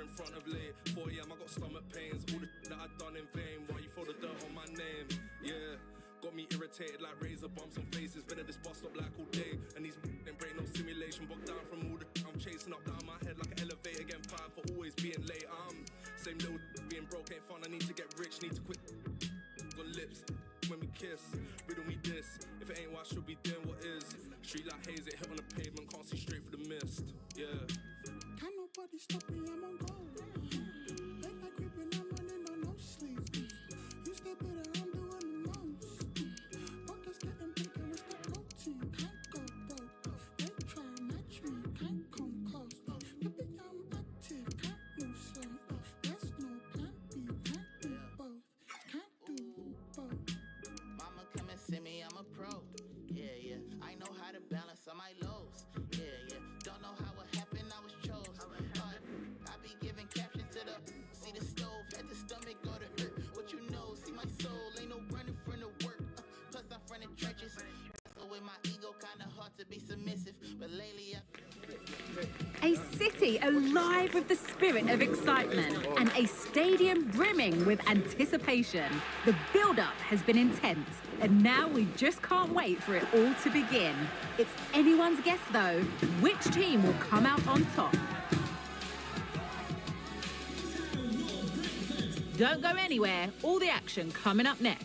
in front of late. 4 AM, I got stomach pains. All the that I done in vain. Why you throw the dirt on my name? Yeah. Got me irritated like razor bumps on faces. Been at this bus stop like all day. And these ain't break no simulation. Bogged down from all the I'm chasing up down my head like an elevator. Getting fired for always being late. Same little being broke ain't fun. I need to get rich, need to quit on lips. When we kiss, riddle me this. If it ain't what I should be doing, what is? Street like haze, it hit on the pavement. Can't see straight through the mist. Yeah. Can nobody stop me? I'm on goal. Late night creeping, I'm running on no sleep. You stay better, I'm doing the most. Pockets getting bigger, it's the protein. Can't go broke. They try and match me, can't come close. Maybe I'm active, can't move slow. There's no plan B, can't do both. Can't do both. Mama come and see me, I'm a pro. Yeah, yeah. I know how to balance on my lows. Yeah, yeah. Don't know how it happened, I was chose. I be giving captions to the see the stove, had the stomach go to hurt. What you know, see my soul, ain't no running from the work. Plus I'm from the trenches. So with my ego, kinda hard to be submissive. But lately A city alive with the spirit of excitement and a stadium brimming with anticipation. The build-up has been intense, and now we just can't wait for it all to begin. It's anyone's guess, though, which team will come out on top. Don't go anywhere, all the action coming up next.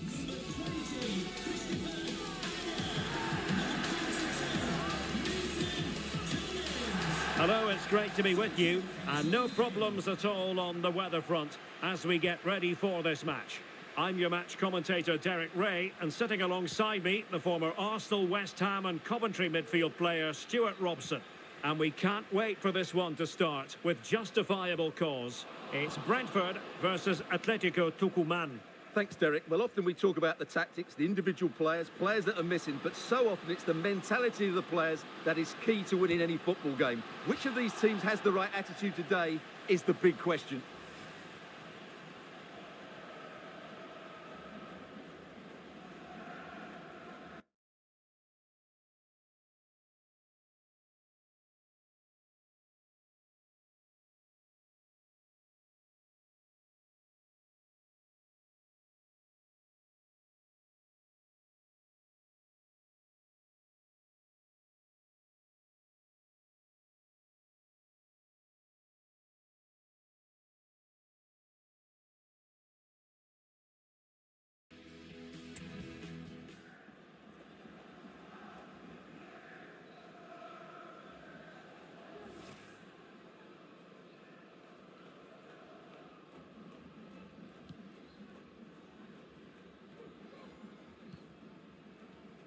Hello, it's great to be with you, and no problems at all on the weather front as we get ready for this match. I'm your match commentator Derek Ray, and sitting alongside me, the former Arsenal, West Ham and Coventry midfield player Stuart Robson. And we can't wait for this one to start with justifiable cause. It's Brentford versus Atletico Tucumán. Thanks, Derek. Well, often we talk about the tactics, the individual players that are missing, but so often it's the mentality of the players that is key to winning any football game. Which of these teams has the right attitude today is the big question.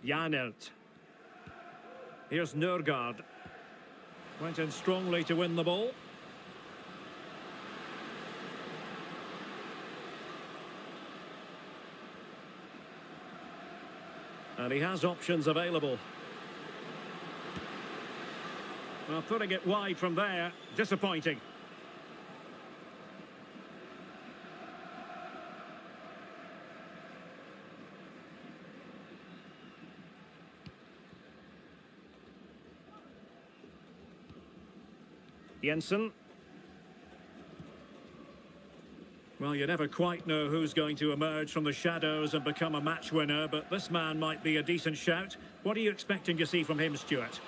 Janelt. Here's Nørgaard. Went in strongly to win the ball. And he has options available. Well, putting it wide from there, disappointing. Jensen. Well, you never quite know who's going to emerge from the shadows and become a match winner, but this man might be a decent shout. What are you expecting to see from him, Stuart?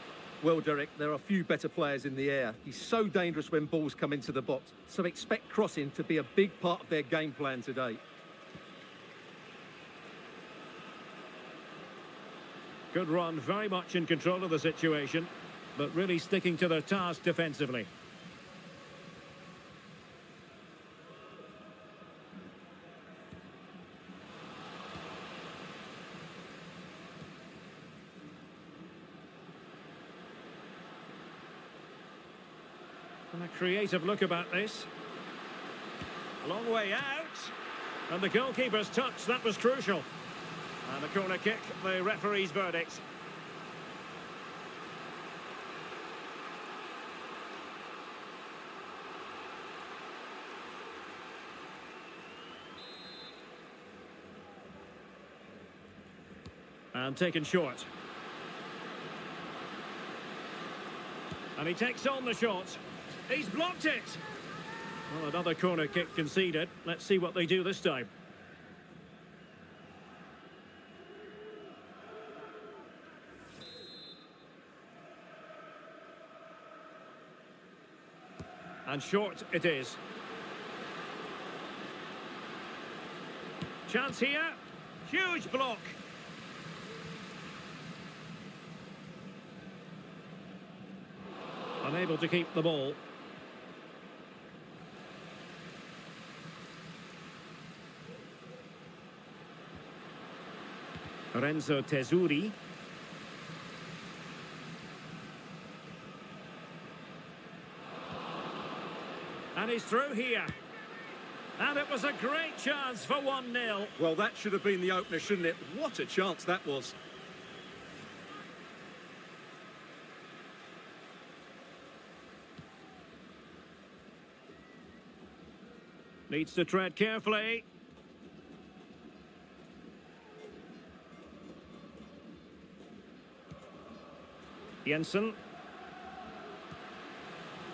Well, Derek, there are a few better players in the air. He's so dangerous when balls come into the box, so expect crossing to be a big part of their game plan today. Good run, very much in control of the situation, but really sticking to their task defensively. And a creative look about this. A long way out. And the goalkeeper's touch, that was crucial. And the corner kick, the referee's verdict. And taken short. And he takes on the shot. He's blocked it. Well, another corner kick conceded. Let's see what they do this time. And short it is. Chance here. Huge block. Unable to keep the ball. Renzo Tesuri. And he's through here. And it was a great chance for 1-0. Well, that should have been the opener, shouldn't it? What a chance that was. Needs to tread carefully. Jensen.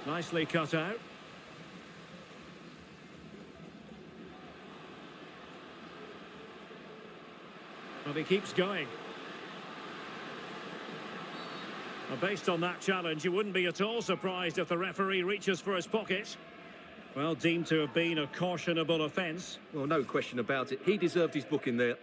Nicely cut out. Well, he keeps going. Well, based on that challenge, you wouldn't be at all surprised if the referee reaches for his pocket. Well, deemed to have been a cautionable offence. Well, no question about it. He deserved his booking there.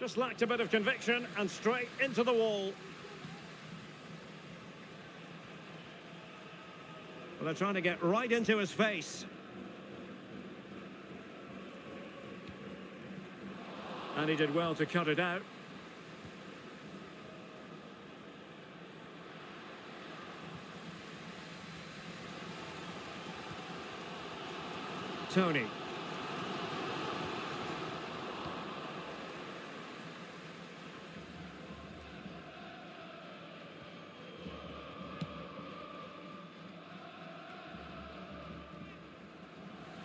Just lacked a bit of conviction and straight into the wall. Well, they're trying to get right into his face. And he did well to cut it out. Tony.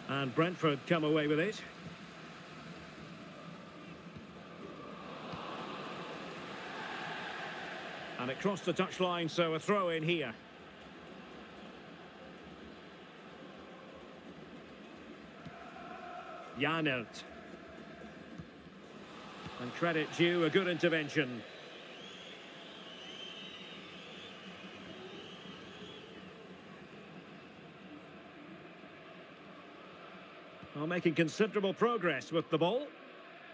And Brentford come away with it. And it crossed the touchline, so a throw in here. Janelt. And credit due, a good intervention. Well, making considerable progress with the ball.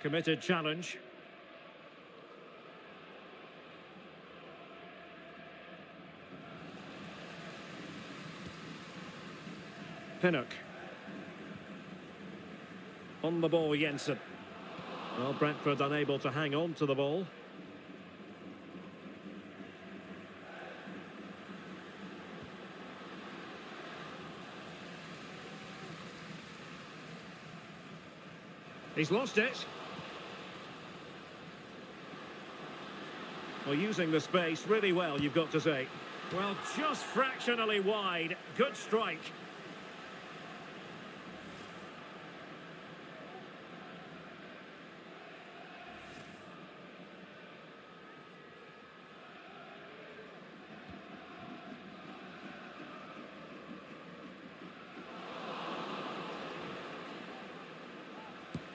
Committed challenge. Pinnock. On the ball, Jensen. Well, Brentford unable to hang on to the ball. He's lost it. Well, using the space really well, you've got to say. Well, just fractionally wide. Good strike.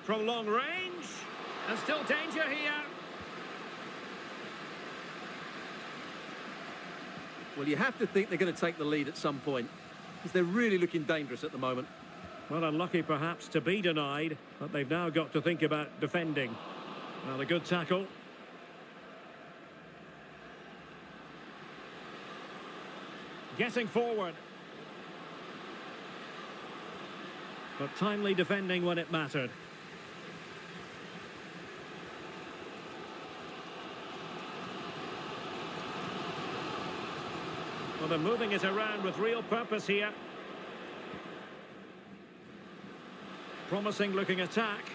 From long range, and still danger here. Well, you have to think they're going to take the lead at some point, because they're really looking dangerous at the moment. Well, unlucky perhaps to be denied, but they've now got to think about defending. Well, a good tackle. Getting forward. But timely defending when it mattered. Well, they're moving it around with real purpose here. Promising looking attack.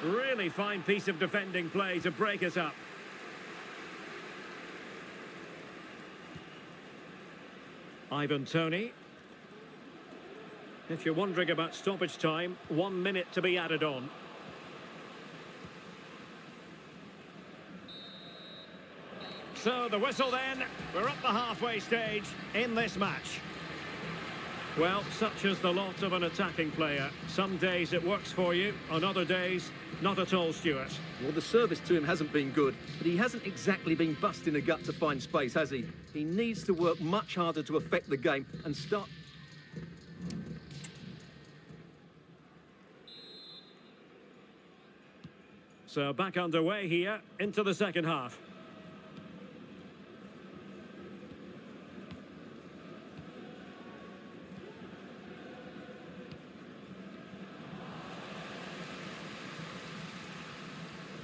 Really fine piece of defending play to break it up. Ivan Toney. If you're wondering about stoppage time, 1 minute to be added on. So the whistle then, we're up the halfway stage in this match. Well, such is the lot of an attacking player. Some days it works for you, on other days, not at all, Stuart. Well, the service to him hasn't been good, but he hasn't exactly been busting a gut to find space, has he? He needs to work much harder to affect the game and start... So back underway here, into the second half.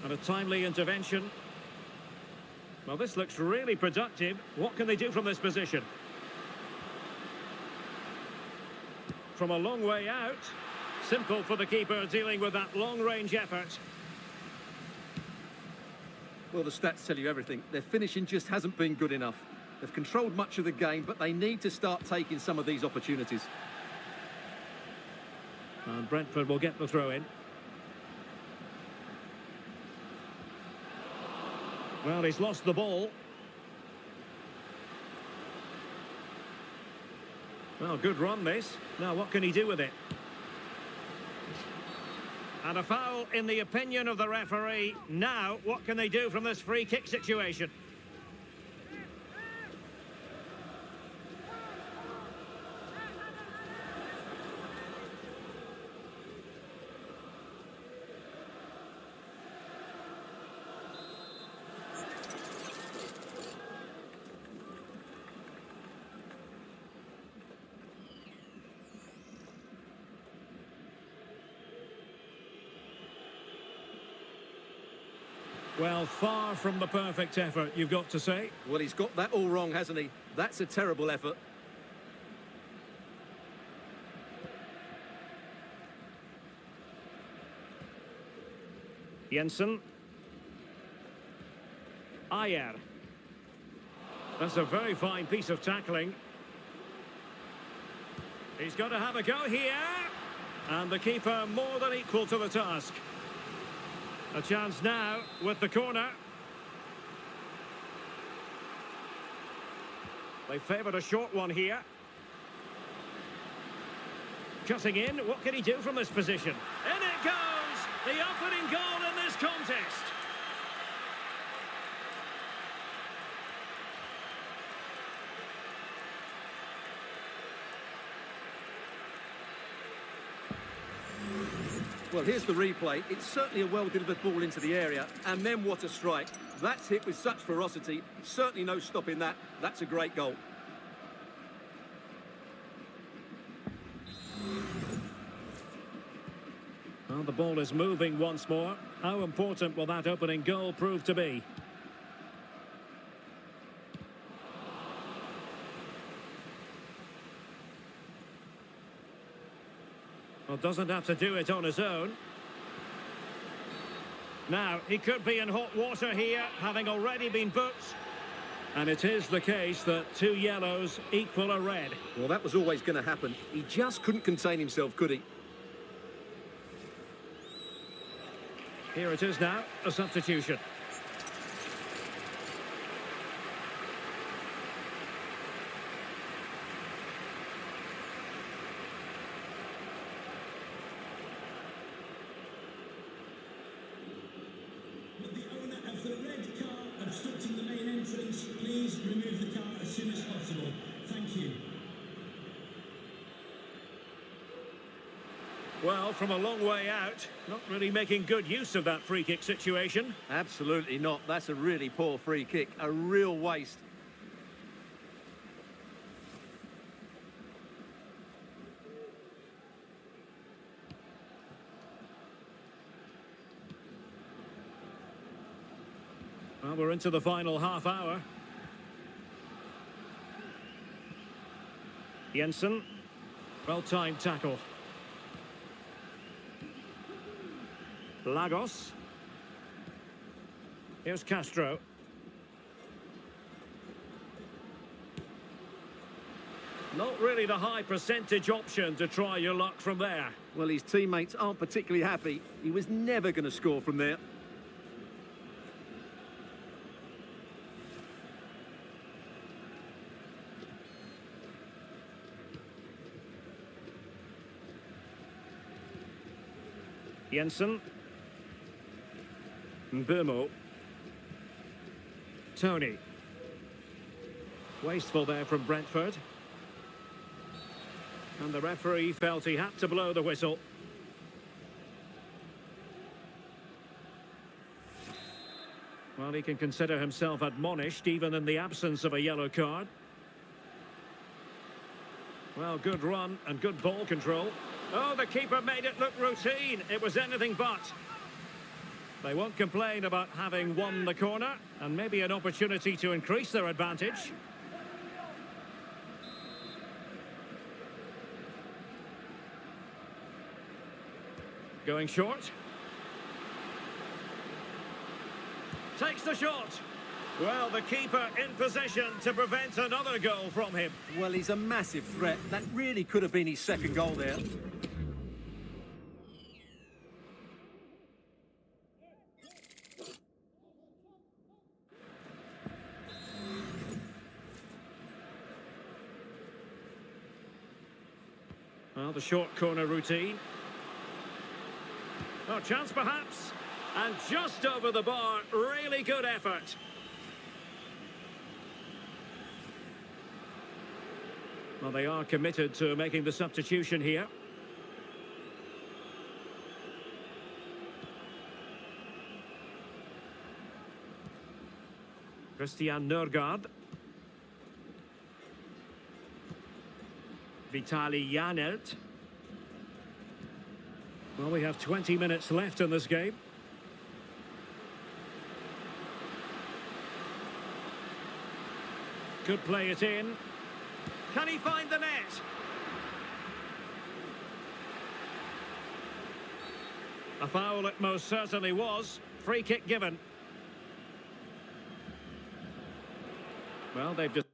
And a timely intervention. Well, this looks really productive. What can they do from this position? From a long way out. Simple for the keeper dealing with that long-range effort. Well, the stats tell you everything. Their finishing just hasn't been good enough. They've controlled much of the game, but they need to start taking some of these opportunities. And Brentford will get the throw in. Well, he's lost the ball. Well, good run this. Now, what can he do with it? And a foul in the opinion of the referee. Now, what can they do from this free kick situation? Well, far from the perfect effort, you've got to say. Well, he's got that all wrong, hasn't he? That's a terrible effort. Jensen. Ayer. That's a very fine piece of tackling. He's got to have a go here. And the keeper more than equal to the task. A chance now with the corner. They favoured a short one here. Cutting in, what can he do from this position? In it goes! The opening goal in this contest. Well, here's the replay. It's certainly a well-delivered ball into the area. And then what a strike. That's hit with such ferocity. Certainly no stopping that. That's a great goal. Well, the ball is moving once more. How important will that opening goal prove to be? Well, doesn't have to do it on his own. Now, he could be in hot water here, having already been booked. And it is the case that 2 yellows equal a red. Well, that was always going to happen. He just couldn't contain himself, could he? Here it is now, a substitution. Obstructing the main entrance, please remove the car as soon as possible. Thank you. Well, from a long way out, not really making good use of that free kick situation. Absolutely not. That's a really poor free kick. A real waste. Well, we're into the final half hour. Jensen. Well-timed tackle. Lagos. Here's Castro. Not really the high percentage option to try your luck from there. Well, his teammates aren't particularly happy. He was never going to score from there. Jensen. Mbumo. Tony. Wasteful there from Brentford. And the referee felt he had to blow the whistle. Well, he can consider himself admonished even in the absence of a yellow card. Well, good run and good ball control. Oh, the keeper made it look routine. It was anything but. They won't complain about having won the corner, and maybe an opportunity to increase their advantage. Going short. Takes the shot. Well, the keeper in position to prevent another goal from him. Well, he's a massive threat. That really could have been his second goal there. Well, the short corner routine. Oh, chance perhaps. And just over the bar, really good effort. Well, they are committed to making the substitution here. Christian Nørgaard. Vitaly Janelt. Well, we have 20 minutes left in this game. Could play it in. Can he find the net? A foul it most certainly was. Free kick given. Well, they've just...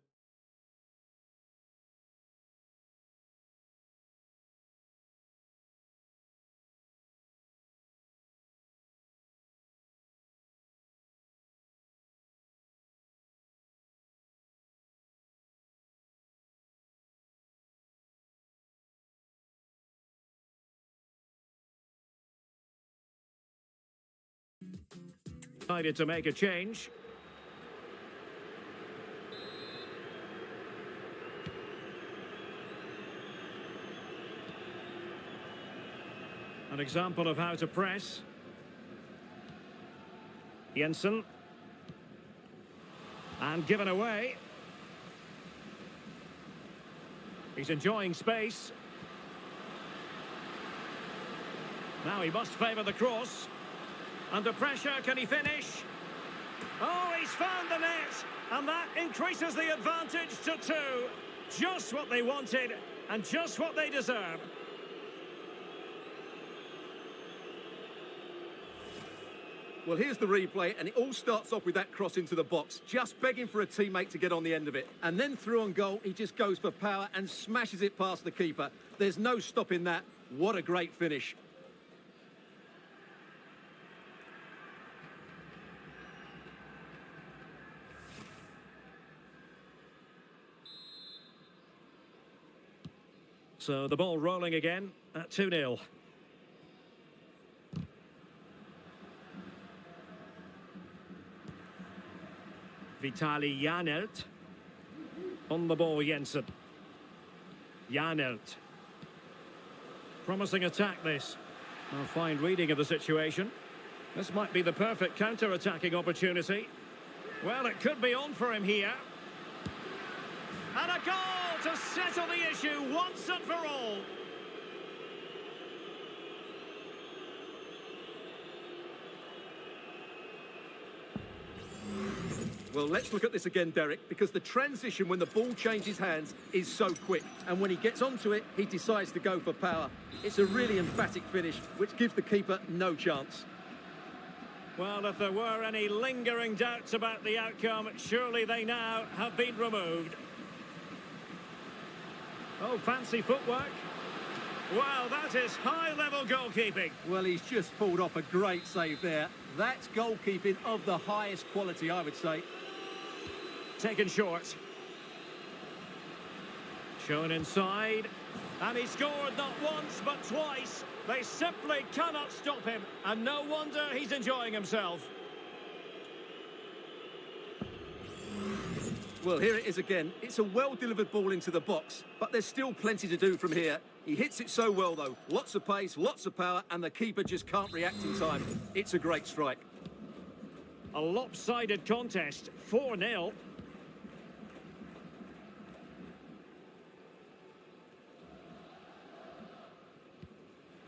decided to make a change. An example of how to press. Jensen. And given away. He's enjoying space. Now he must favour the cross. Under pressure, can he finish? Oh, he's found the net, and that increases the advantage to 2. Just what they wanted, and just what they deserve. Well, here's the replay, and it all starts off with that cross into the box, just begging for a teammate to get on the end of it. And then through on goal, he just goes for power and smashes it past the keeper. There's no stopping that. What a great finish. So the ball rolling again at 2-0. Vitaly Janelt. On the ball, Jensen. Janelt. Promising attack, this. A fine reading of the situation. This might be the perfect counter-attacking opportunity. Well, it could be on for him here. And a goal to settle the issue once and for all. Well, let's look at this again, Derek, because the transition when the ball changes hands is so quick. And when he gets onto it, he decides to go for power. It's a really emphatic finish, which gives the keeper no chance. Well, if there were any lingering doubts about the outcome, surely they now have been removed. Oh, fancy footwork. Well, that is high-level goalkeeping. Well, he's just pulled off a great save there. That's goalkeeping of the highest quality, I would say. Taken short. Shown inside. And he scored not once, but twice. They simply cannot stop him. And no wonder he's enjoying himself. Well, here it is again. It's a well-delivered ball into the box, but there's still plenty to do from here. He hits it so well, though. Lots of pace, lots of power, and the keeper just can't react in time. It's a great strike. A lopsided contest, 4-0.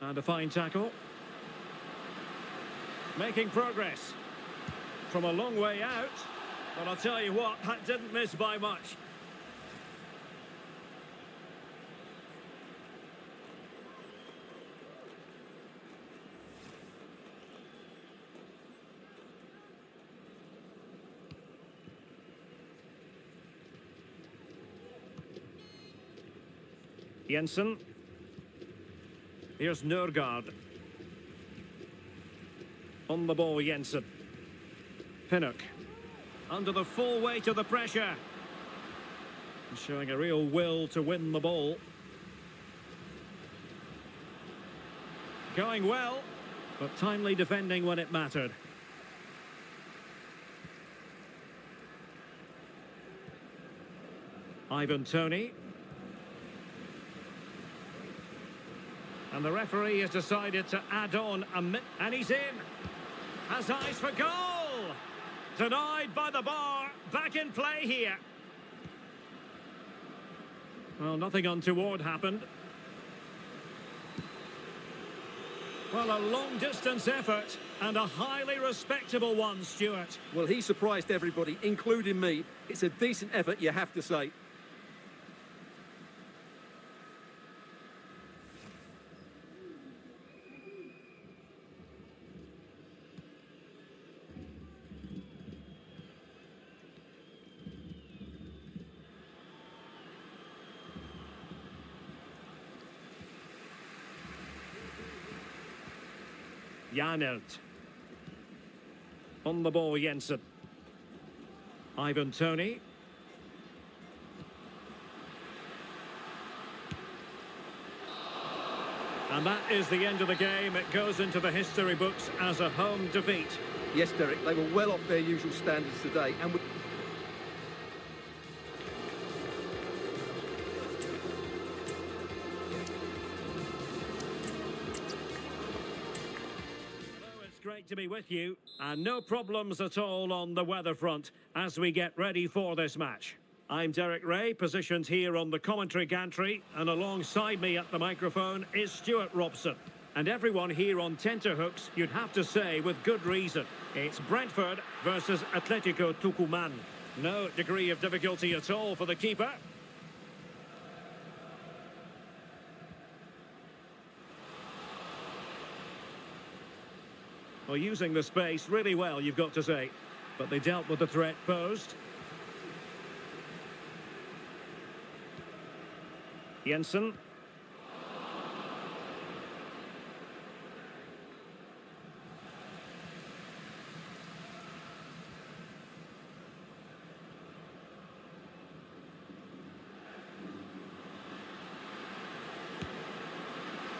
And a fine tackle. Making progress. From a long way out. But I'll tell you what, that didn't miss by much. Jensen. Here's Nørgaard. On the ball, Jensen. Pinnock. Under the full weight of the pressure. Showing a real will to win the ball. Going well, but timely defending when it mattered. Ivan Toney. And the referee has decided to add on a minute. And he's in. Has eyes for goal. Denied by the bar. Back in play here. Well, nothing untoward happened. Well, a long-distance effort and a highly respectable one, Stuart. Well, he surprised everybody, including me. It's a decent effort, you have to say. Janelt. On the ball, Jensen. Ivan Toney. And that is the end of the game. It goes into the history books as a home defeat. Yes, Derek, they were well off their usual standards today. And great to be with you, and no problems at all on the weather front as we get ready for this match. I'm Derek Ray, positioned here on the commentary gantry, and alongside me at the microphone is Stuart Robson. And everyone here on tenterhooks, you'd have to say with good reason. It's Brentford versus Atletico Tucumán. No degree of difficulty at all for the keeper. Well, using the space really well, you've got to say. But they dealt with the threat posed. Jensen.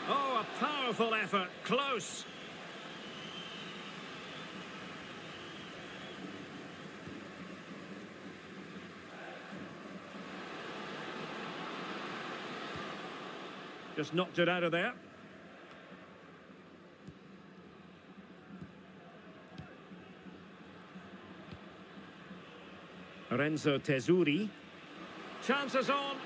Oh, a powerful effort. Close. Just knocked it out of there. Renzo Tesuri. Chances on.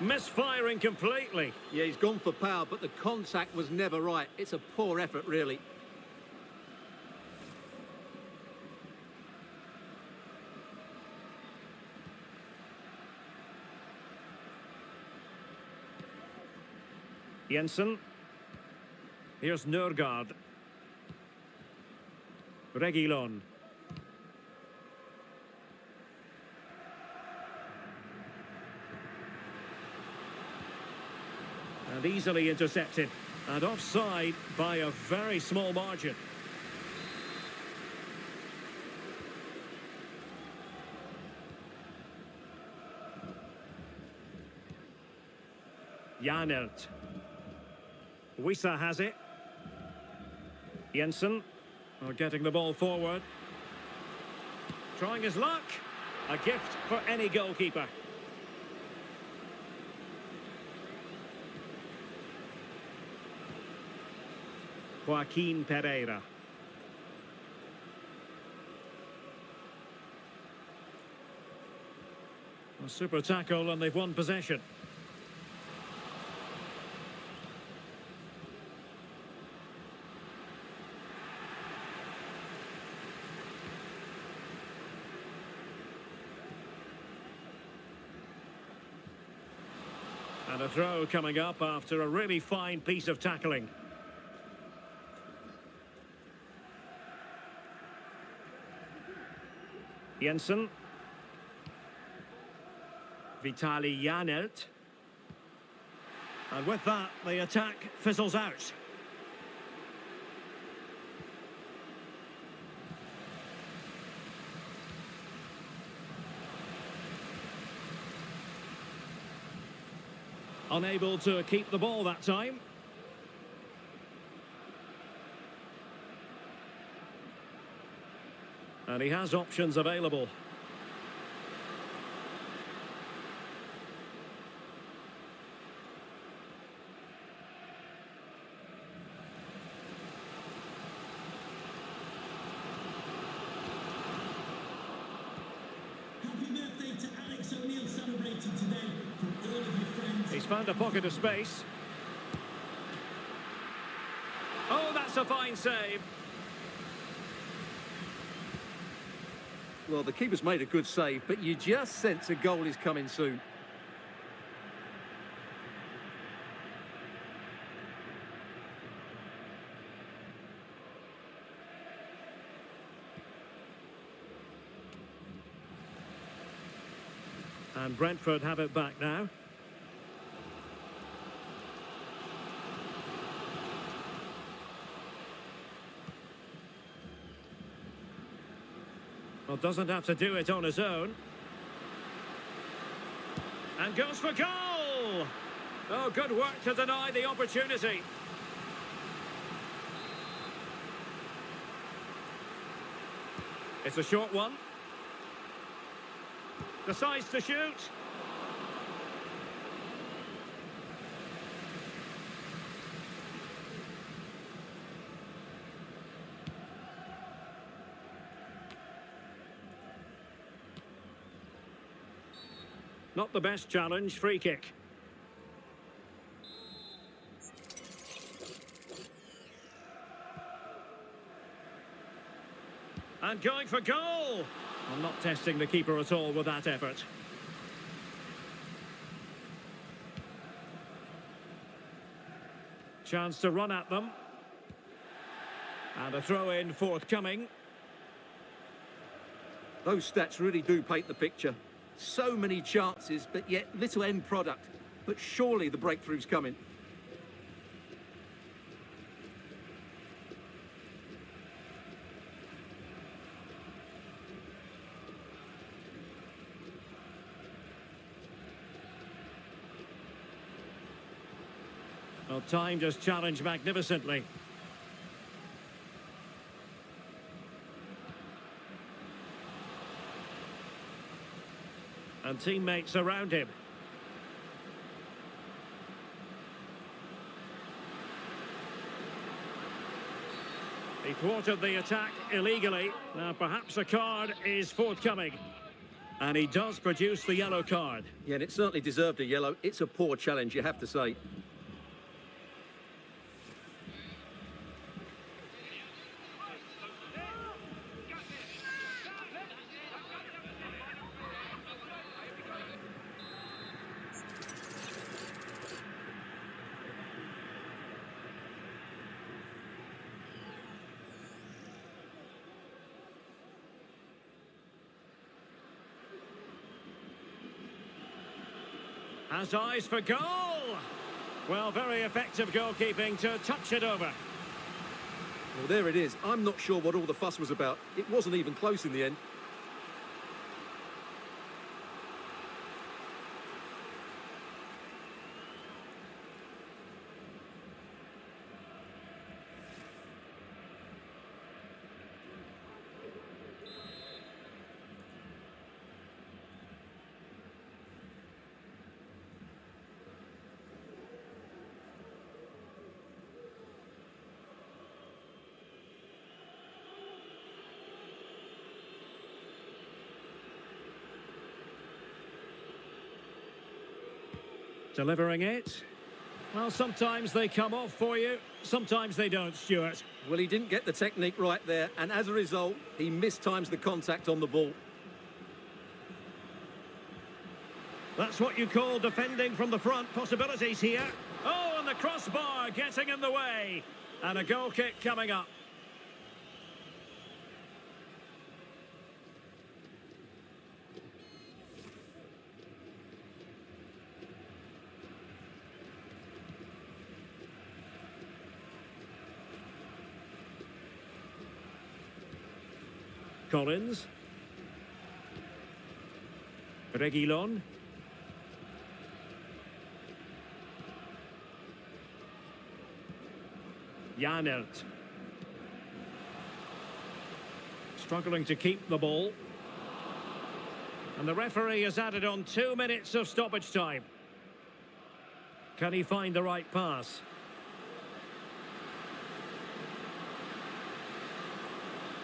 Misfiring completely. Yeah, he's gone for power, but the contact was never right. It's a poor effort, really. Jensen. Here's Nørgaard. Reguilon. And easily intercepted. And offside by a very small margin. Janelt. Wissa has it. Jensen getting the ball forward. Trying his luck. A gift for any goalkeeper. Joaquin Pereira. A super tackle and they've won possession. And a throw coming up after a really fine piece of tackling. Jensen. Vitaly Janelt. And with that, the attack fizzles out. Unable to keep the ball that time. And he has options available. Happy birthday to Alex O'Neill celebrating today from all of your friends. He's found a pocket of space. Oh, that's a fine save. Well, the keeper's made a good save, but you just sense a goal is coming soon. And Brentford have it back now. Well, doesn't have to do it on his own. And goes for goal! Oh, good work to deny the opportunity. It's a short one. Decides to shoot. Not the best challenge, free kick. And going for goal! I'm not testing the keeper at all with that effort. Chance to run at them. And a throw-in forthcoming. Those stats really do paint the picture. So many chances, but yet little end product. But surely the breakthrough's coming. Well, time just challenged magnificently. And teammates around him. He thwarted the attack illegally. Now perhaps a card is forthcoming. And he does produce the yellow card. Yeah, and it certainly deserved a yellow. It's a poor challenge, you have to say. Has eyes for goal. Well, very effective goalkeeping to touch it over. Well, there it is. I'm not sure what all the fuss was about. It wasn't even close in the end. Delivering it. Well, sometimes they come off for you, sometimes they don't, Stuart. Well, he didn't get the technique right there, and as a result, he mistimes the contact on the ball. That's what you call defending from the front. Possibilities here. Oh, and the crossbar getting in the way. And a goal kick coming up. Collins. Reguilon. Janert. Struggling to keep the ball. And the referee has added on 2 minutes of stoppage time. Can he find the right pass?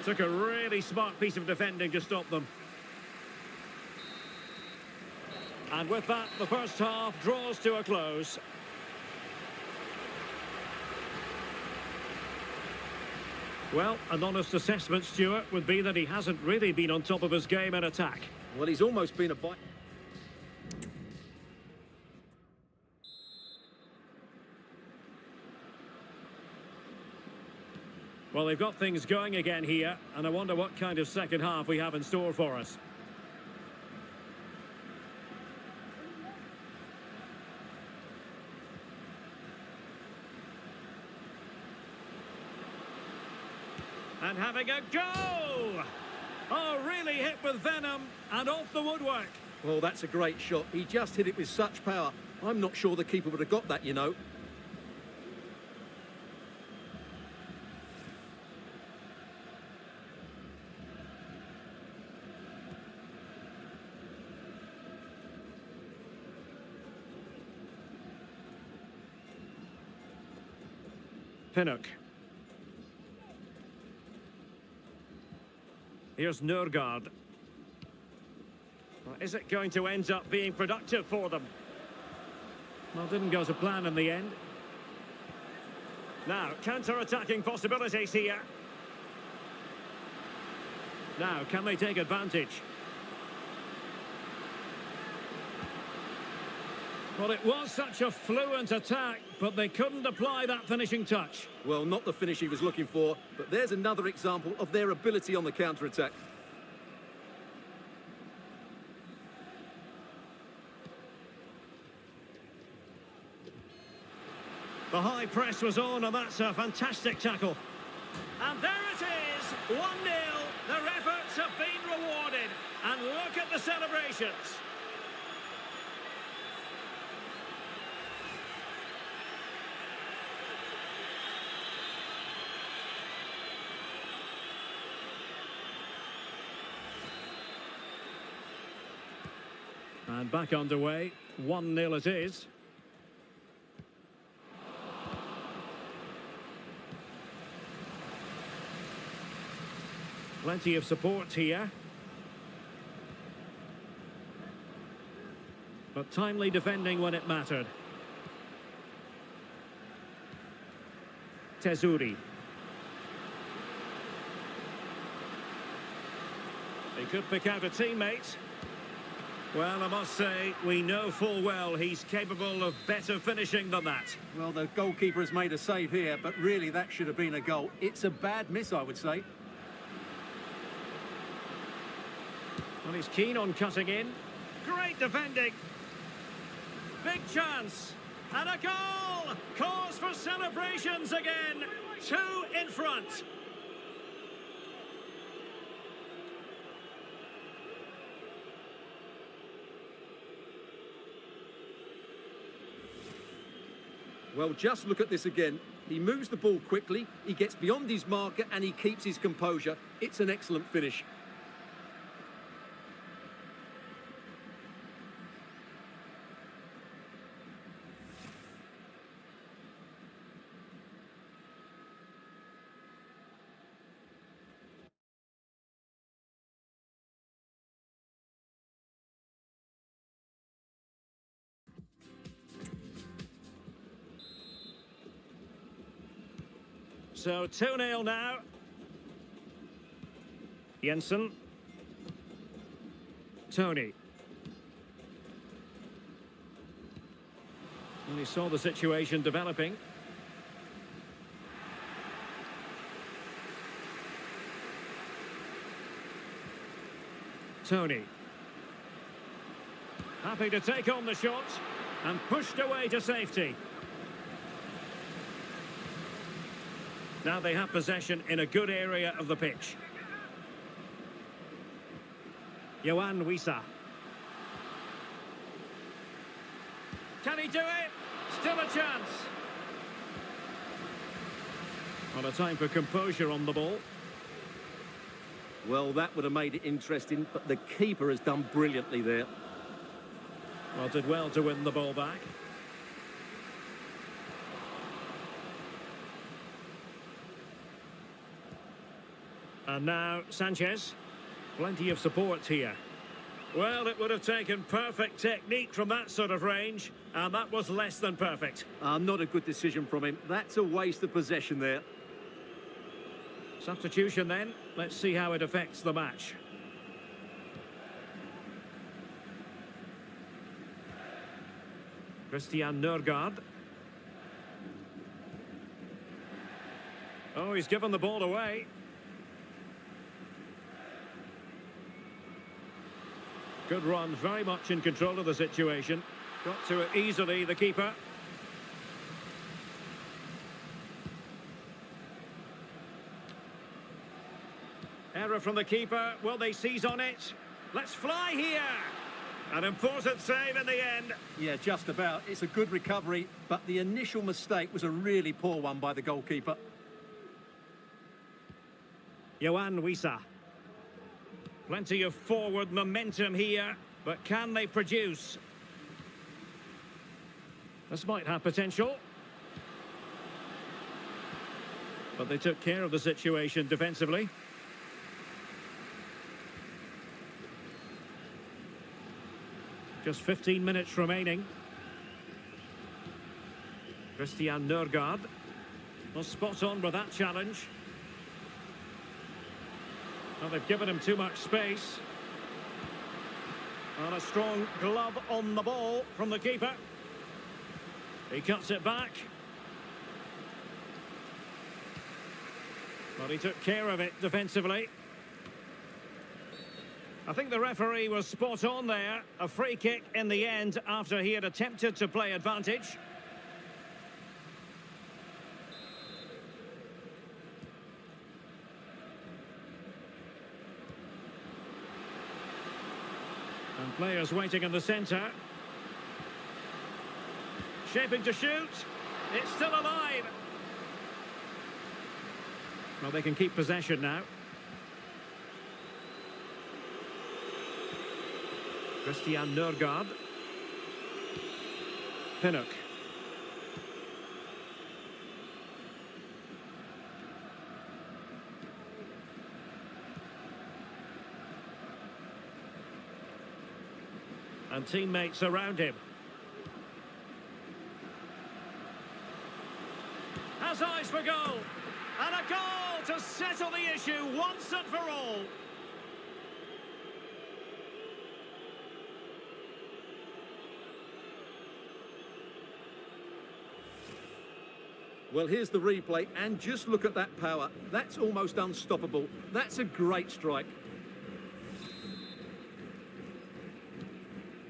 Took a really smart piece of defending to stop them. And with that, the first half draws to a close. Well, an honest assessment, Stuart, would be that he hasn't really been on top of his game in attack. Well, he's almost been a bite. Well, they've got things going again here, and I wonder what kind of second half we have in store for us. And having a go! Oh, really hit with venom and off the woodwork. Well, that's a great shot. He just hit it with such power. I'm not sure the keeper would have got that, you know. Pinnock. Here's Nørgaard. Well, is it going to end up being productive for them? Well, didn't go to plan in the end. Now, counter-attacking possibilities here. Now, can they take advantage? Well, it was such a fluent attack, but they couldn't apply that finishing touch. Well, not the finish he was looking for, but there's another example of their ability on the counter-attack. The high press was on, and that's a fantastic tackle. And there it is, 1-0. Their efforts have been rewarded. And look at the celebrations. And back underway, 1-0 it is. Plenty of support here. But timely defending when it mattered. Tesuri. He could pick out a teammate. Well, I must say, we know full well he's capable of better finishing than that. Well, the goalkeeper has made a save here, but really that should have been a goal. It's a bad miss, I would say. Well, he's keen on cutting in. Great defending. Big chance. And a goal! Cause for celebrations again. 2 in front. Well, just look at this again. He moves the ball quickly, he gets beyond his marker and he keeps his composure. It's an excellent finish. So 2-0 now. Jensen. Tony. And he saw the situation developing. Tony. Happy to take on the shot and pushed away to safety. Now they have possession in a good area of the pitch. Yohan Wissa. Can he do it? Still a chance. Well, a time for composure on the ball. Well, that would have made it interesting, but the keeper has done brilliantly there. Well, did well to win the ball back. And now Sanchez. Plenty of support here. Well, it would have taken perfect technique from that sort of range, and that was less than perfect. Not a good decision from him. That's a waste of possession there. Substitution then. Let's see how it affects the match. Christian Nørgaard. Oh, he's given the ball away. Good run, very much in control of the situation. Got to it easily, the keeper. Error from the keeper. Will they seize on it? Let's fly here. An important save in the end. Yeah, just about. It's a good recovery, but the initial mistake was a really poor one by the goalkeeper. Yohan Wissa. Plenty of forward momentum here, but can they produce? This might have potential. But they took care of the situation defensively. Just 15 minutes remaining. Christian Nørgaard was spot on with that challenge. Well, they've given him too much space. And a strong glove on the ball from the keeper. He cuts it back. But he took care of it defensively. I think the referee was spot on there. A free kick in the end after he had attempted to play advantage. And players waiting in the centre. Shaping to shoot. It's still alive. Well, they can keep possession now. Christian Nørgaard. Pinnock. And teammates around him. Has eyes for goal. And a goal to settle the issue once and for all. Well, here's the replay, and just look at that power. That's almost unstoppable. That's a great strike.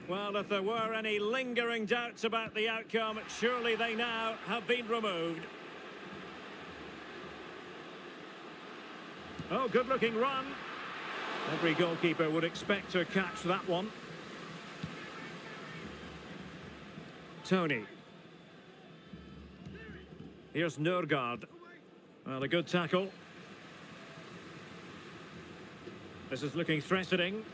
Well, if there were any lingering doubts about the outcome, surely they now have been removed. Oh, good-looking run. Every goalkeeper would expect to catch that one. Tony. Here's Nørgaard. Well, a good tackle. This is looking threatening.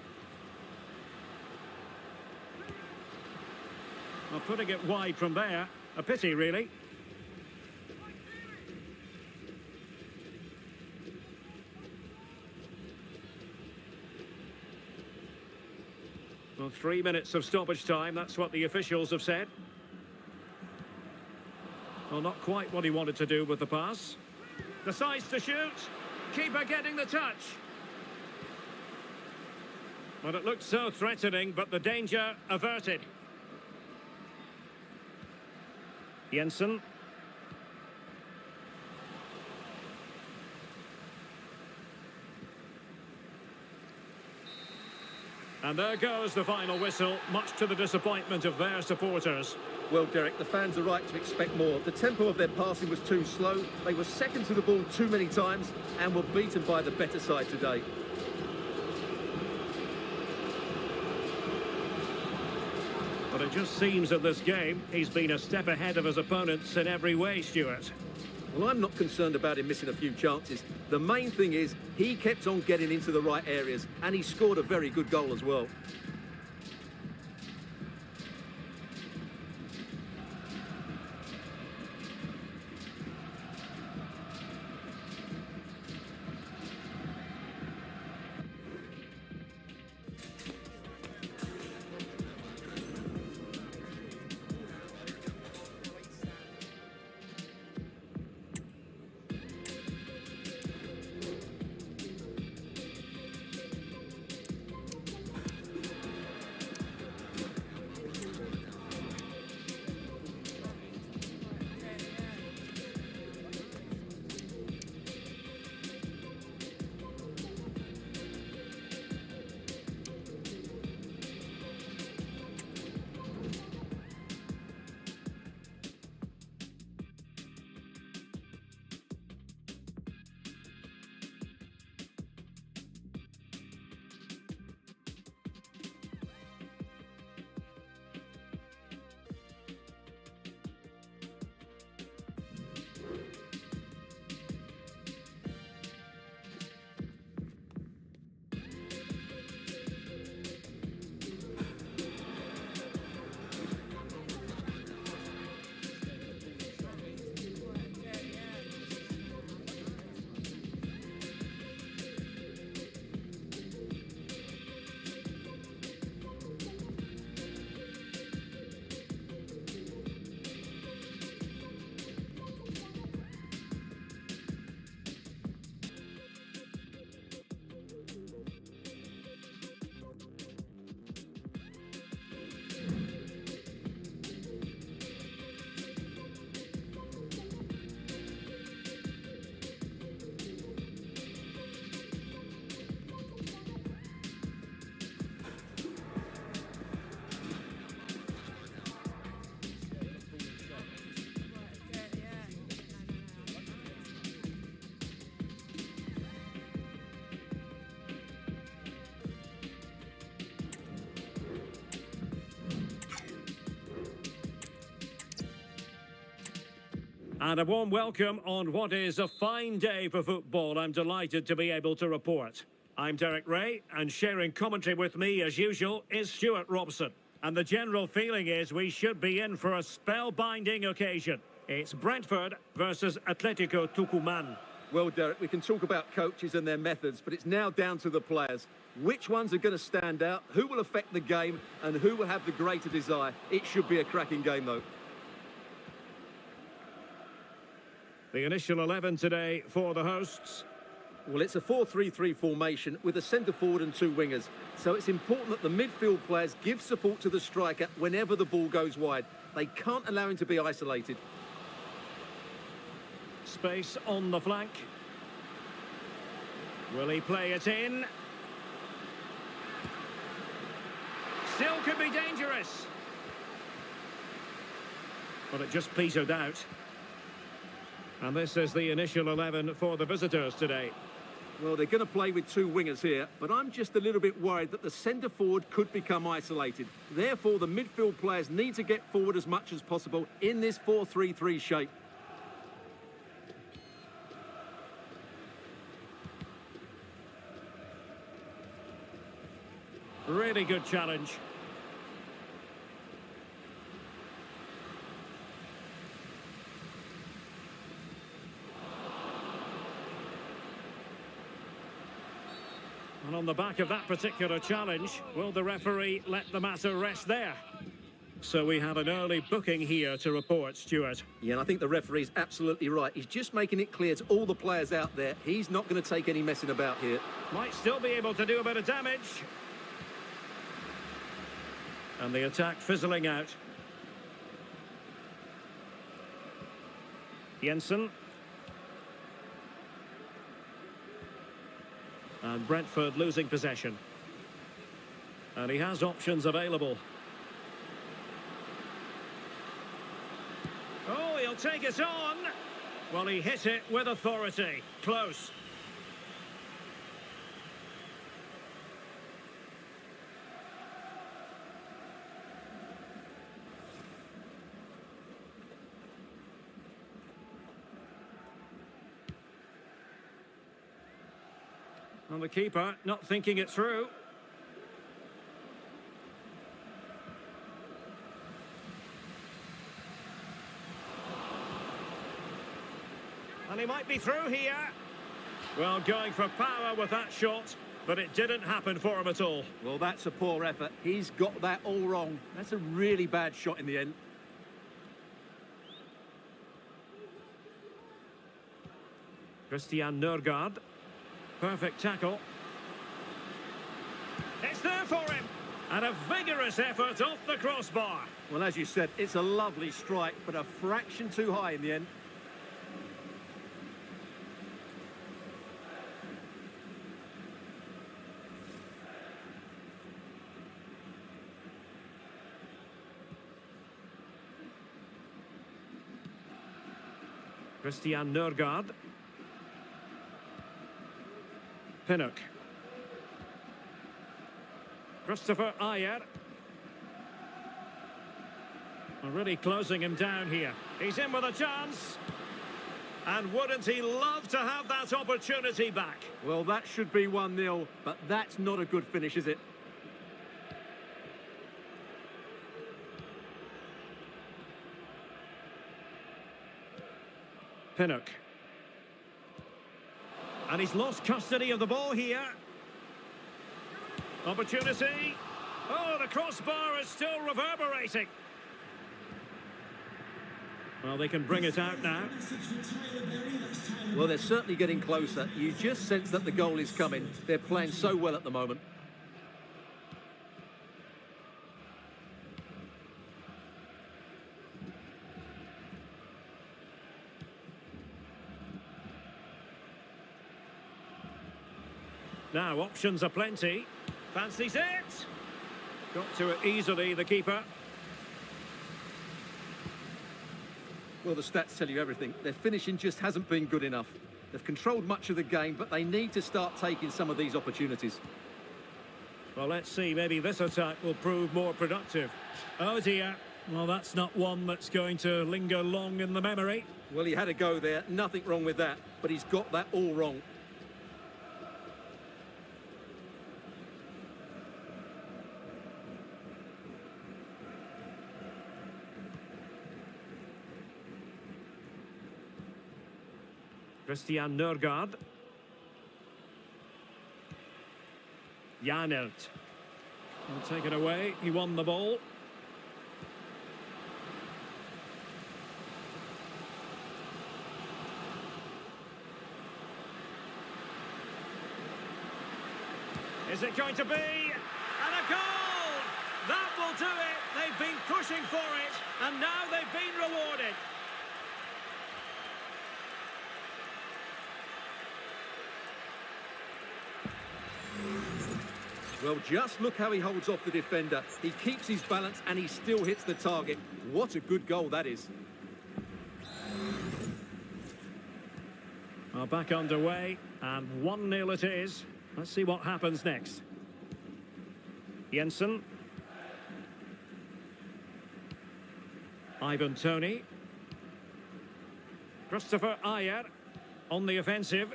Well, putting it wide from there. A pity, really. Well, 3 minutes of stoppage time. That's what the officials have said. Well, not quite what he wanted to do with the pass. Decides to shoot. Keeper getting the touch. Well, it looked so threatening, but the danger averted. Jensen. And there goes the final whistle, much to the disappointment of their supporters. Well, Derek, the fans are right to expect more. The tempo of their passing was too slow. They were second to the ball too many times and were beaten by the better side today. But it just seems that this game, he's been a step ahead of his opponents in every way, Stuart. Well, I'm not concerned about him missing a few chances. The main thing is he kept on getting into the right areas, and he scored a very good goal as well. And a warm welcome on what is a fine day for football. I'm delighted to be able to report. I'm Derek Ray, and sharing commentary with me, as usual, is Stuart Robson. And the general feeling is we should be in for a spellbinding occasion. It's Brentford versus Atletico Tucumán. Well, Derek, we can talk about coaches and their methods, but it's now down to the players. Which ones are going to stand out? Who will affect the game? And who will have the greater desire? It should be a cracking game, though. The initial 11 today for the hosts. Well, it's a 4-3-3 formation with a centre forward and two wingers. So it's important that the midfield players give support to the striker whenever the ball goes wide. They can't allow him to be isolated. Space on the flank. Will he play it in? Still could be dangerous. But it just petered out. And this is the initial 11 for the visitors today. Well, they're going to play with two wingers here, but I'm just a little bit worried that the centre forward could become isolated. Therefore, the midfield players need to get forward as much as possible in this 4-3-3 shape. Really good challenge. And on the back of that particular challenge, will the referee let the matter rest there? So we have an early booking here to report, Stuart. Yeah, and I think the referee's absolutely right. He's just making it clear to all the players out there, he's not going to take any messing about here. Might still be able to do a bit of damage. And the attack fizzling out. Jensen. And Brentford losing possession. And he has options available. Oh, he'll take it on. Well, he hit it with authority. Close. And the keeper not thinking it through. And he might be through here. Well, going for power with that shot, but it didn't happen for him at all. Well, that's a poor effort. He's got that all wrong. That's a really bad shot in the end. Christian Nørgaard. Perfect tackle. It's there for him. And a vigorous effort off the crossbar. Well, as you said, it's a lovely strike, but a fraction too high in the end. Christian Nørgaard. Pinnock. Christopher Ayer. Really closing him down here. He's in with a chance. And wouldn't he love to have that opportunity back? Well, that should be 1-0, but that's not a good finish, is it? Pinnock. And he's lost custody of the ball here. Opportunity. Oh, the crossbar is still reverberating. Well, they can bring it out now. Well, they're certainly getting closer. You just sense that the goal is coming. They're playing so well at the moment. Now, options are plenty. Fancies it. Got to it easily, the keeper. Well, the stats tell you everything. Their finishing just hasn't been good enough. They've controlled much of the game, but they need to start taking some of these opportunities. Well, let's see. Maybe this attack will prove more productive. Oh, dear. Well, that's not one that's going to linger long in the memory. Well, he had a go there. Nothing wrong with that, but he's got that all wrong. Christian Nørgaard. Janelt. He'll take it away. He won the ball. Is it going to be? And a goal! That will do it. They've been pushing for it, and now they've been rewarded. Well, just look how he holds off the defender. He keeps his balance and he still hits the target. What a good goal that is. Well, back underway, and 1-0 it is. Let's see what happens next. Jensen. Ivan Toney. Christopher Ayer on the offensive.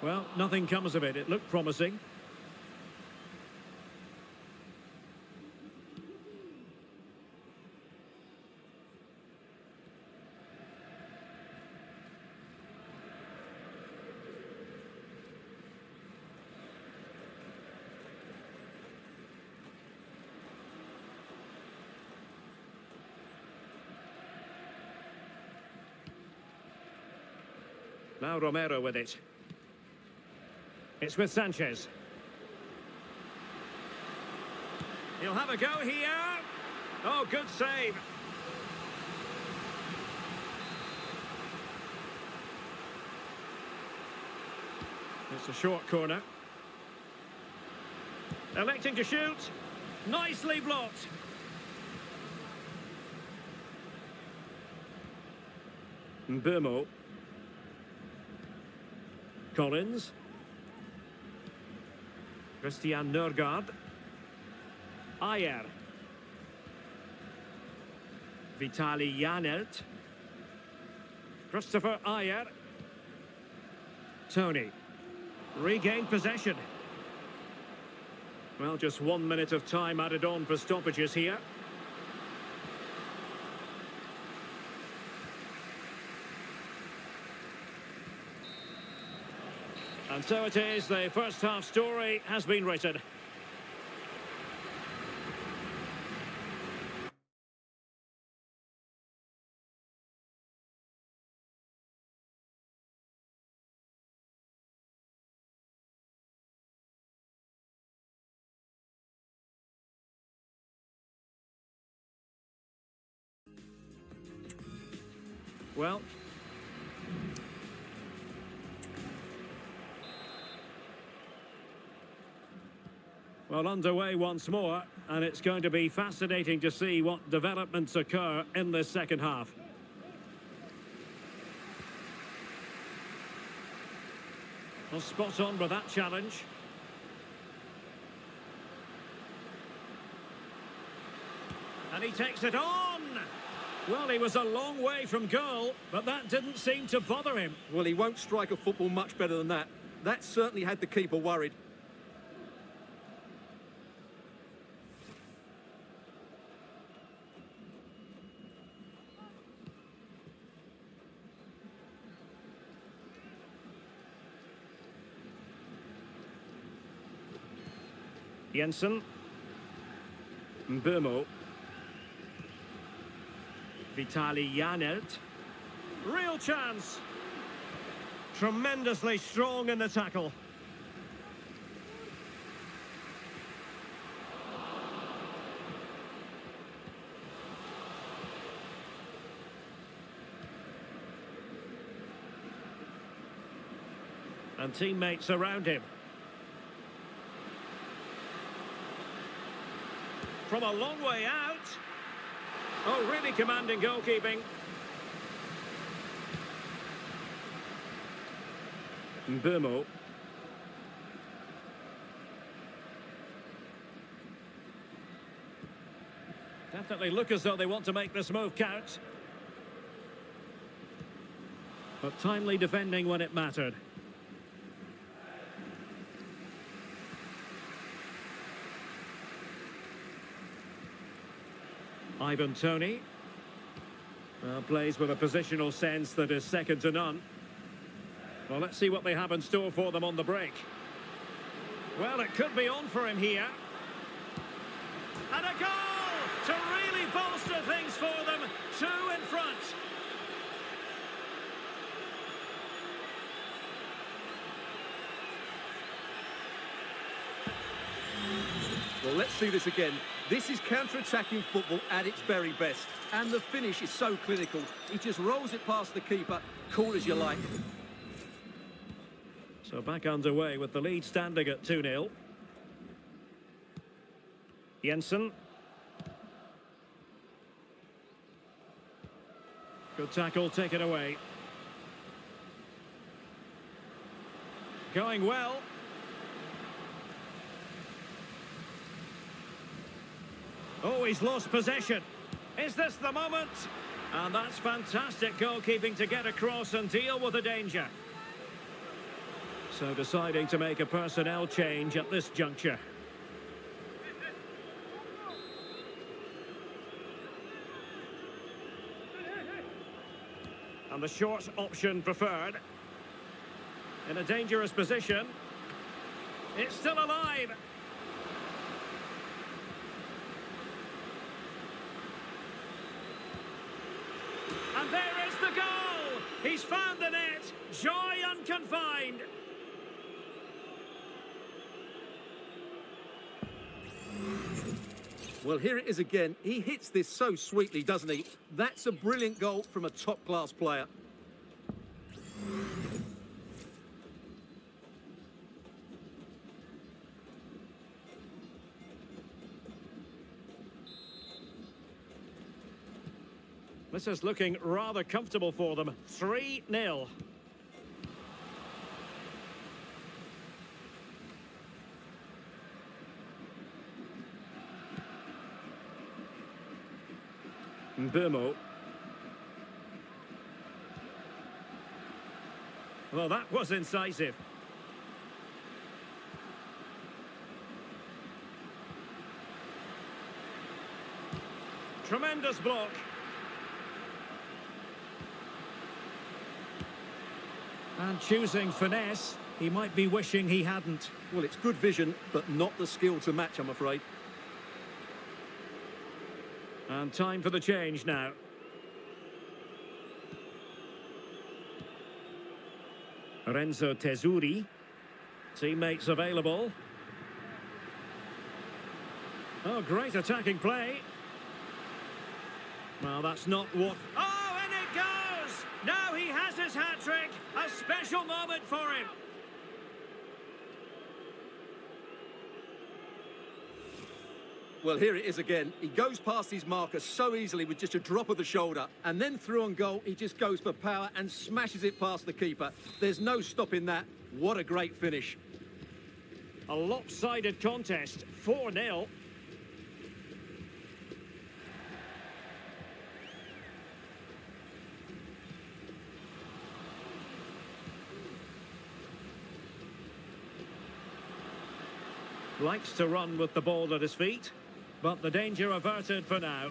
Well, nothing comes of it. It looked promising. Now Romero with it. It's with Sanchez. He'll have a go here. Oh, good save. It's a short corner. Electing to shoot. Nicely blocked. Mbeumo. Collins. Christian Nørgaard. Ayer. Vitaly Janelt. Christopher Ayer. Toney. Regained possession. Well, just 1 minute of time added on for stoppages here. And so it is, the first half story has been written. Well, underway once more, and it's going to be fascinating to see what developments occur in this second half. Well, spot on with that challenge. And he takes it on! Well, he was a long way from goal, but that didn't seem to bother him. Well, he won't strike a football much better than that. That certainly had the keeper worried. Jensen. Mbeumo. Vitaly Janelt. Real chance. Tremendously strong in the tackle. And teammates around him. From a long way out. Oh, really commanding goalkeeping. Mbeumo. Definitely look as though they want to make this move count. But timely defending when it mattered. Ivan Toney plays with a positional sense that is second to none. Well, let's see what they have in store for them on the break. Well, it could be on for him here. And a goal to really bolster things for them. 2 in front. Well, let's see this again. This is counter-attacking football at its very best. And the finish is so clinical. He just rolls it past the keeper, cool as you like. So back underway with the lead standing at 2-0. Jensen. Good tackle, taken away. Going well. Oh, he's lost possession. Is this the moment? And that's fantastic goalkeeping to get across and deal with the danger. So deciding to make a personnel change at this juncture. And the short option preferred. In a dangerous position. It's still alive. And there is the goal! He's found the net! Joy unconfined! Well, here it is again. He hits this so sweetly, doesn't he? That's a brilliant goal from a top-class player. This is looking rather comfortable for them. 3-0. Burmo. Well, that was incisive. Tremendous block. And choosing finesse, he might be wishing he hadn't. Well, it's good vision, but not the skill to match, I'm afraid. And time for the change now. Renzo Tesuri. Teammates available. Oh, great attacking play. Well, that's not what... Oh, and it goes! Now he has his hat-trick. A special moment for him. Well, here it is again. He goes past his marker so easily with just a drop of the shoulder. And then through on goal, he just goes for power and smashes it past the keeper. There's no stopping that. What a great finish. A lopsided contest, 4-0. Likes to run with the ball at his feet, but the danger averted for now.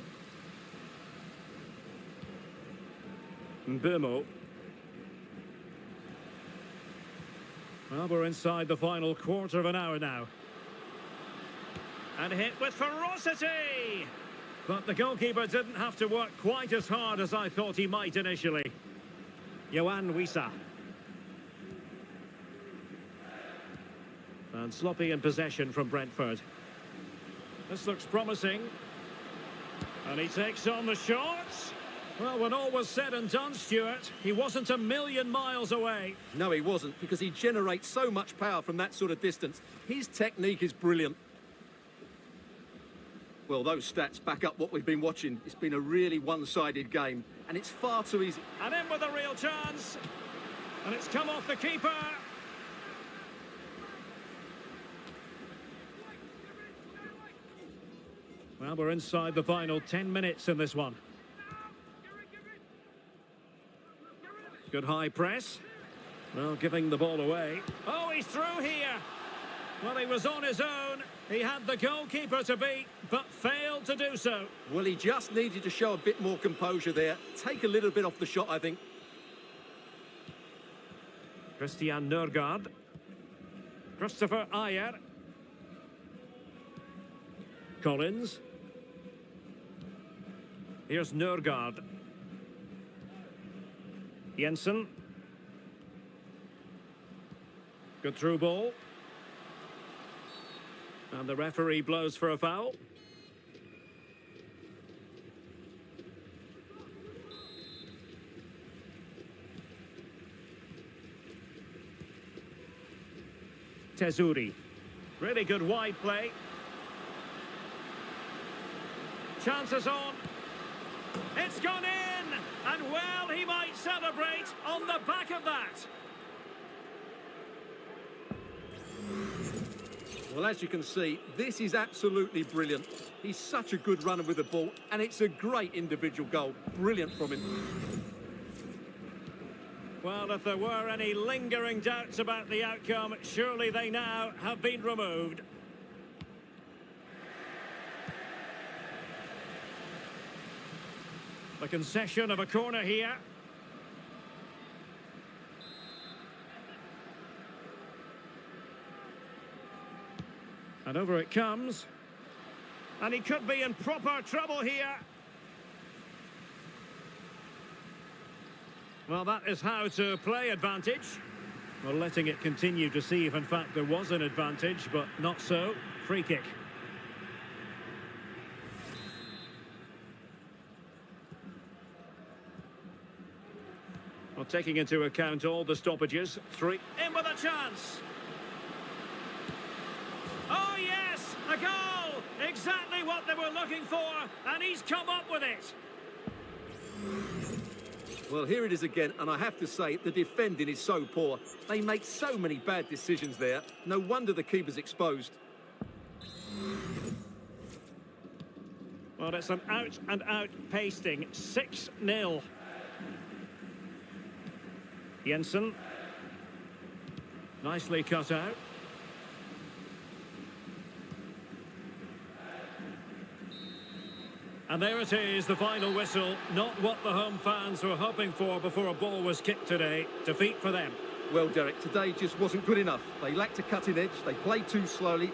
Burmo. Well, we're inside the final quarter of an hour now. And hit with ferocity! But the goalkeeper didn't have to work quite as hard as I thought he might initially. Yohan Wissa. And sloppy in possession from Brentford. This looks promising. And he takes on the shots. Well, when all was said and done, Stuart, he wasn't a million miles away. No, he wasn't, because he generates so much power from that sort of distance. His technique is brilliant. Well, those stats back up what we've been watching. It's been a really one-sided game, and it's far too easy. And in with a real chance. And it's come off the keeper. Well, we're inside the final 10 minutes in this one. Good high press. Well, giving the ball away. Oh, he's through here. Well, he was on his own. He had the goalkeeper to beat, but failed to do so. Well, he just needed to show a bit more composure there. Take a little bit off the shot, I think. Christian Nørgaard. Christopher Ayer. Collins. Here's Nørgaard. Jensen. Good through ball. And the referee blows for a foul. Tesuri. Really good wide play. Chances on. It's gone in! And well, he might celebrate on the back of that. Well, as you can see, this is absolutely brilliant. He's such a good runner with the ball, and it's a great individual goal. Brilliant from him. Well, if there were any lingering doubts about the outcome, surely they now have been removed. The concession of a corner here. And over it comes. And he could be in proper trouble here. Well, that is how to play advantage. Well, letting it continue to see if, in fact, there was an advantage, but not so. Free kick. Well, taking into account all the stoppages, three. In with a chance. Oh, yes! A goal! Exactly what they were looking for, and he's come up with it. Well, here it is again, and I have to say, the defending is so poor. They make so many bad decisions there. No wonder the keeper's exposed. Well, it's an out-and-out pasting. 6-0. Jensen. Nicely cut out. And there it is, the final whistle. Not what the home fans were hoping for before a ball was kicked today. Defeat for them. Well, Derek, today just wasn't good enough. They lacked a cutting edge, they played too slowly,